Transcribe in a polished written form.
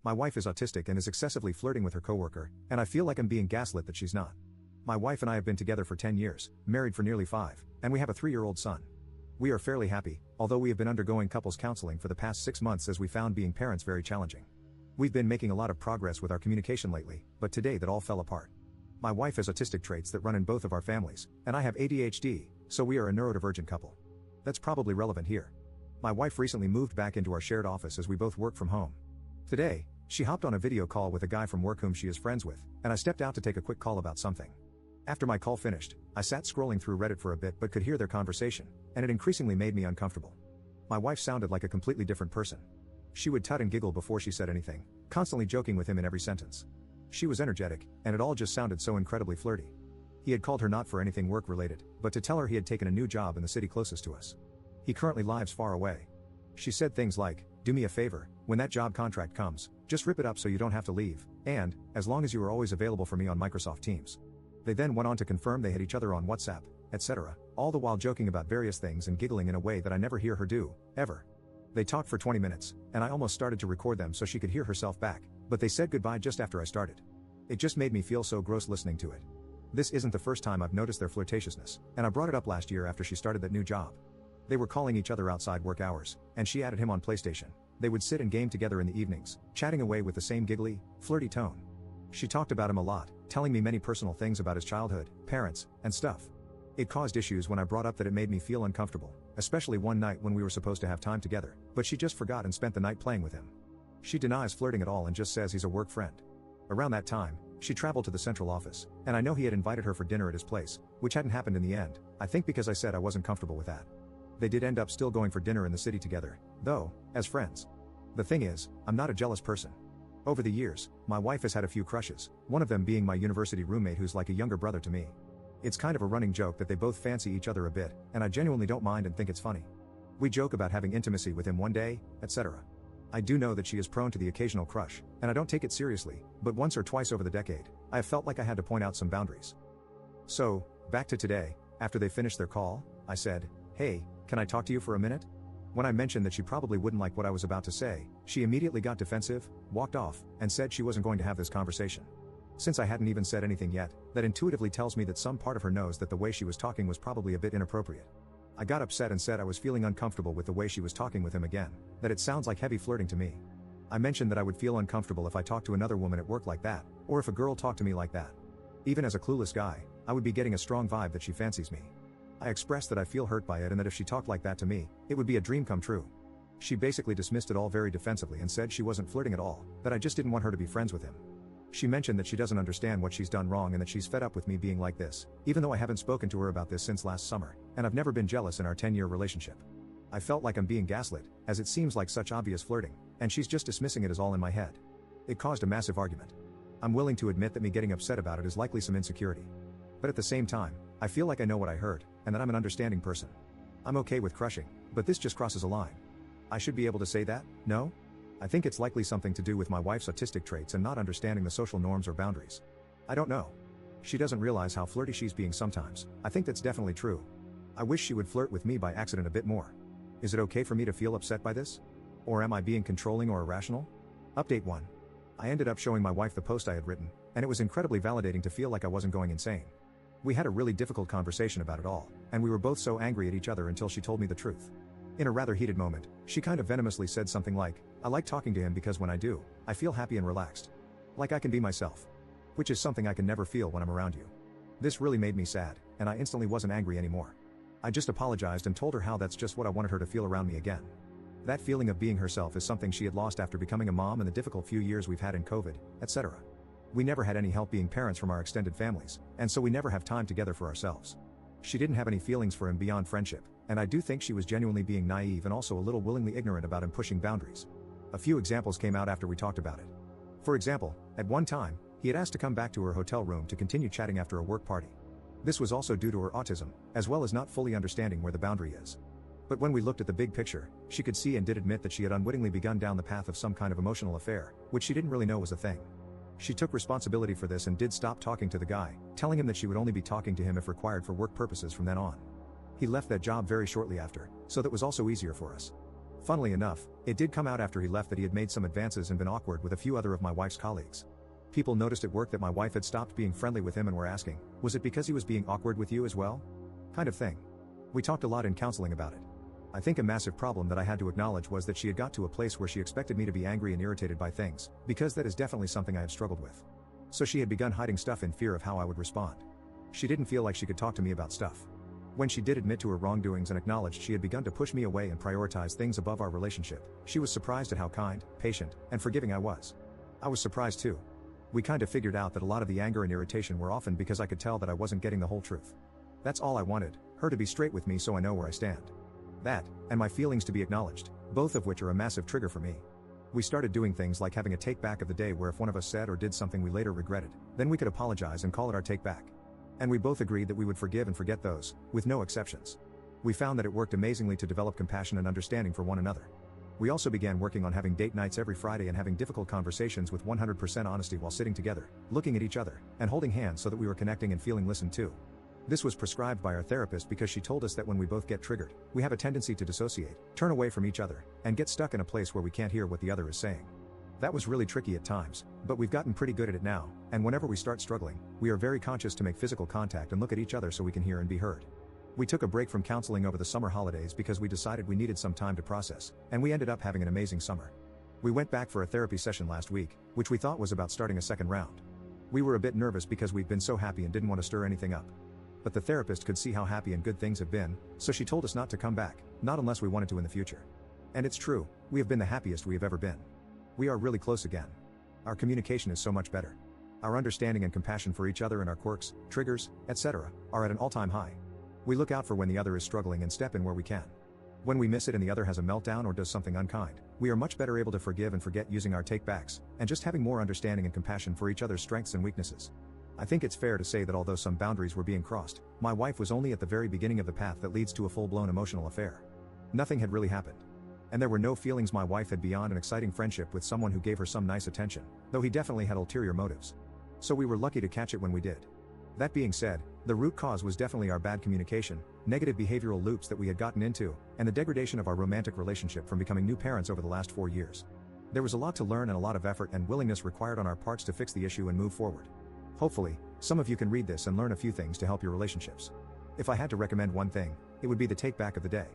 My wife is autistic and is excessively flirting with her coworker, and I feel like I'm being gaslit that she's not. My wife and I have been together for 10 years, married for nearly 5, and we have a 3-year-old son. We are fairly happy, although we have been undergoing couples counseling for the past 6 months as we found being parents very challenging. We've been making a lot of progress with our communication lately, but today that all fell apart. My wife has autistic traits that run in both of our families, and I have ADHD, so we are a neurodivergent couple. That's probably relevant here. My wife recently moved back into our shared office as we both work from home. Today, she hopped on a video call with a guy from work whom she is friends with, and I stepped out to take a quick call about something. After my call finished, I sat scrolling through Reddit for a bit but could hear their conversation, and it increasingly made me uncomfortable. My wife sounded like a completely different person. She would tut and giggle before she said anything, constantly joking with him in every sentence. She was energetic, and it all just sounded so incredibly flirty. He had called her not for anything work-related, but to tell her he had taken a new job in the city closest to us. He currently lives far away. She said things like, "Do me a favor, when that job contract comes, just rip it up so you don't have to leave, and, as long as you are always available for me on Microsoft Teams." They then went on to confirm they had each other on WhatsApp, etc., all the while joking about various things and giggling in a way that I never hear her do, ever. They talked for 20 minutes, and I almost started to record them so she could hear herself back, but they said goodbye just after I started. It just made me feel so gross listening to it. This isn't the first time I've noticed their flirtatiousness, and I brought it up last year after she started that new job. They were calling each other outside work hours, and she added him on PlayStation. They would sit and game together in the evenings, chatting away with the same giggly, flirty tone. She talked about him a lot, telling me many personal things about his childhood, parents, and stuff. It caused issues when I brought up that it made me feel uncomfortable, especially one night when we were supposed to have time together, but she just forgot and spent the night playing with him. She denies flirting at all and just says he's a work friend. Around that time, she traveled to the central office, and I know he had invited her for dinner at his place, which hadn't happened in the end, I think because I said I wasn't comfortable with that. They did end up still going for dinner in the city together, though, as friends. The thing is, I'm not a jealous person. Over the years, my wife has had a few crushes, one of them being my university roommate who's like a younger brother to me. It's kind of a running joke that they both fancy each other a bit, and I genuinely don't mind and think it's funny. We joke about having intimacy with him one day, etc. I do know that she is prone to the occasional crush, and I don't take it seriously, but once or twice over the decade, I have felt like I had to point out some boundaries. So, back to today, after they finished their call, I said, "Hey, can I talk to you for a minute?" When I mentioned that she probably wouldn't like what I was about to say, she immediately got defensive, walked off, and said she wasn't going to have this conversation. Since I hadn't even said anything yet, that intuitively tells me that some part of her knows that the way she was talking was probably a bit inappropriate. I got upset and said I was feeling uncomfortable with the way she was talking with him again, that it sounds like heavy flirting to me. I mentioned that I would feel uncomfortable if I talked to another woman at work like that, or if a girl talked to me like that. Even as a clueless guy, I would be getting a strong vibe that she fancies me. I expressed that I feel hurt by it and that if she talked like that to me, it would be a dream come true. She basically dismissed it all very defensively and said she wasn't flirting at all, that I just didn't want her to be friends with him. She mentioned that she doesn't understand what she's done wrong and that she's fed up with me being like this, even though I haven't spoken to her about this since last summer, and I've never been jealous in our 10-year relationship. I felt like I'm being gaslit, as it seems like such obvious flirting, and she's just dismissing it as all in my head. It caused a massive argument. I'm willing to admit that me getting upset about it is likely some insecurity. But at the same time, I feel like I know what I heard, and that I'm an understanding person. I'm okay with crushing, but this just crosses a line. I should be able to say that, no? I think it's likely something to do with my wife's autistic traits and not understanding the social norms or boundaries. I don't know. She doesn't realize how flirty she's being sometimes. I think that's definitely true. I wish she would flirt with me by accident a bit more. Is it okay for me to feel upset by this? Or am I being controlling or irrational? Update 1. I ended up showing my wife the post I had written, and it was incredibly validating to feel like I wasn't going insane. We had a really difficult conversation about it all, and we were both so angry at each other until she told me the truth. In a rather heated moment, she kind of venomously said something like, "I like talking to him because when I do, I feel happy and relaxed. Like I can be myself. Which is something I can never feel when I'm around you." This really made me sad, and I instantly wasn't angry anymore. I just apologized and told her how that's just what I wanted her to feel around me again. That feeling of being herself is something she had lost after becoming a mom and the difficult few years we've had in COVID, etc. We never had any help being parents from our extended families, and so we never have time together for ourselves. She didn't have any feelings for him beyond friendship, and I do think she was genuinely being naive and also a little willingly ignorant about him pushing boundaries. A few examples came out after we talked about it. For example, at one time, he had asked to come back to her hotel room to continue chatting after a work party. This was also due to her autism, as well as not fully understanding where the boundary is. But when we looked at the big picture, she could see and did admit that she had unwittingly begun down the path of some kind of emotional affair, which she didn't really know was a thing. She took responsibility for this and did stop talking to the guy, telling him that she would only be talking to him if required for work purposes from then on. He left that job very shortly after, so that was also easier for us. Funnily enough, it did come out after he left that he had made some advances and been awkward with a few other of my wife's colleagues. People noticed at work that my wife had stopped being friendly with him and were asking, was it because he was being awkward with you as well? Kind of thing. We talked a lot in counseling about it. I think a massive problem that I had to acknowledge was that she had got to a place where she expected me to be angry and irritated by things, because that is definitely something I have struggled with. So she had begun hiding stuff in fear of how I would respond. She didn't feel like she could talk to me about stuff. When she did admit to her wrongdoings and acknowledged she had begun to push me away and prioritize things above our relationship, she was surprised at how kind, patient, and forgiving I was. I was surprised too. We kind of figured out that a lot of the anger and irritation were often because I could tell that I wasn't getting the whole truth. That's all I wanted, her to be straight with me so I know where I stand. That, and my feelings to be acknowledged, both of which are a massive trigger for me. We started doing things like having a take back of the day where if one of us said or did something we later regretted, then we could apologize and call it our take back. And we both agreed that we would forgive and forget those, with no exceptions. We found that it worked amazingly to develop compassion and understanding for one another. We also began working on having date nights every Friday and having difficult conversations with 100% honesty while sitting together, looking at each other, and holding hands so that we were connecting and feeling listened to. This was prescribed by our therapist because she told us that when we both get triggered, we have a tendency to dissociate, turn away from each other, and get stuck in a place where we can't hear what the other is saying. That was really tricky at times, but we've gotten pretty good at it now, and whenever we start struggling, we are very conscious to make physical contact and look at each other so we can hear and be heard. We took a break from counseling over the summer holidays because we decided we needed some time to process, and we ended up having an amazing summer. We went back for a therapy session last week, which we thought was about starting a second round. We were a bit nervous because we'd been so happy and didn't want to stir anything up. But the therapist could see how happy and good things have been, so she told us not to come back, not unless we wanted to in the future. And it's true, we have been the happiest we have ever been. We are really close again. Our communication is so much better. Our understanding and compassion for each other and our quirks, triggers, etc., are at an all-time high. We look out for when the other is struggling and step in where we can. When we miss it and the other has a meltdown or does something unkind, we are much better able to forgive and forget using our take-backs, and just having more understanding and compassion for each other's strengths and weaknesses. I think it's fair to say that although some boundaries were being crossed, my wife was only at the very beginning of the path that leads to a full-blown emotional affair. Nothing had really happened. And there were no feelings my wife had beyond an exciting friendship with someone who gave her some nice attention, though he definitely had ulterior motives. So we were lucky to catch it when we did. That being said, the root cause was definitely our bad communication, negative behavioral loops that we had gotten into, and the degradation of our romantic relationship from becoming new parents over the last 4 years. There was a lot to learn and a lot of effort and willingness required on our parts to fix the issue and move forward. Hopefully, some of you can read this and learn a few things to help your relationships. If I had to recommend one thing, it would be the take back of the day.